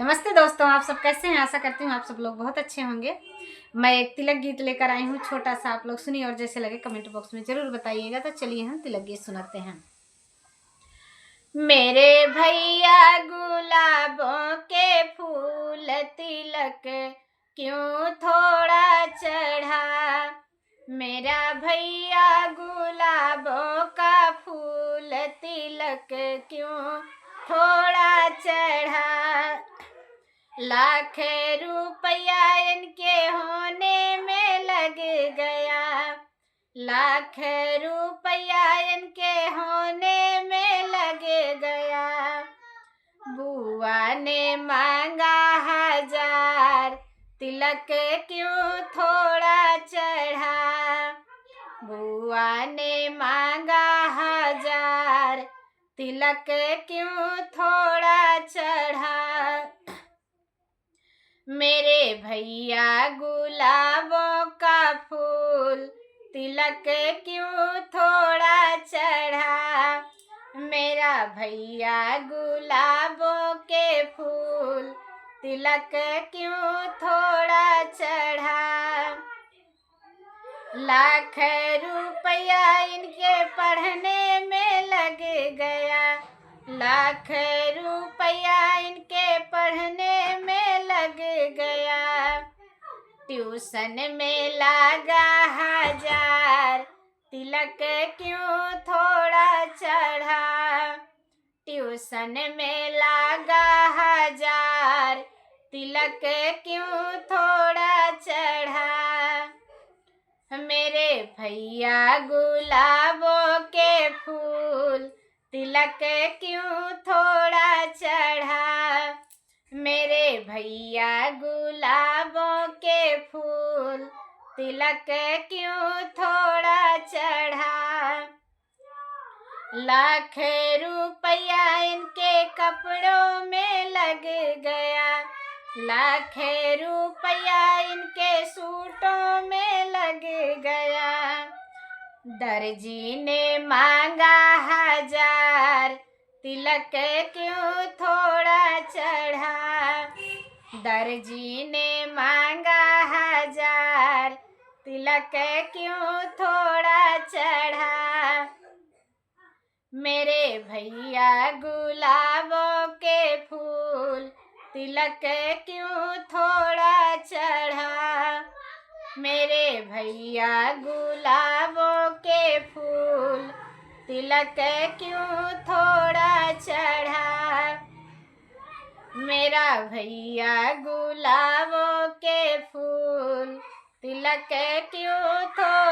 नमस्ते दोस्तों, आप सब कैसे हैं। आशा करती हूँ आप सब लोग बहुत अच्छे होंगे। मैं एक तिलक गीत लेकर आई हूँ, छोटा सा। आप लोग सुनिए और जैसे लगे कमेंट बॉक्स में जरूर बताइएगा। तो चलिए हम तिलक गीत सुनाते हैं। मेरे भैया गुलाबों के फूल तिलक क्यों थोड़ा चढ़ा। मेरा भैया गुलाबों का फूल तिलक क्यों थोड़ा चढ़ा। लाख रुपया इनके होने में लग गया। लाख रुपया इनके होने में लग गया। बुआ ने मांगा 1000 तिलक क्यों थोड़ा चढ़ा। बुआ ने मांगा 1000 तिलक क्यों थोड़ा चढ़ा। मेरे भैया गुलाबों का फूल तिलक क्यों थोड़ा चढ़ा। मेरा भैया गुलाबों के फूल तिलक क्यों थोड़ा चढ़ा। लाख रुपया इनके पढ़ने में लग गया। लाख रुपया इनके पढ़ने में लग गया। ट्यूशन में लगा 1000 तिलक क्यों थोड़ा चढ़ा। ट्यूशन में लगा 1000 तिलक क्यों थोड़ा चढ़ा। मेरे भैया गुलाबों के फूल तिलक क्यों थोड़ा चढ़ा। मेरे भैया गुलाबों के फूल तिलक क्यों थोड़ा चढ़ा। लाख रुपया इनके कपड़ों में लग गया। लाख रुपया इनके सूटों में लग गया। दर्जी ने मांगा 1000 तिलक क्यों थोड़ा चढ़ा। दर्जी ने मांगा 1000 तिलक क्यों थोड़ा चढ़ा। मेरे भैया गुलाबों के फूल तिलक क्यों थोड़ा चढ़ा। मेरे भैया गुलाबों के फूल तिलक क्यों थोड़ा चढ़ा। मेरा भैया गुलाबों के फूल तिलक क्यों थोड़ा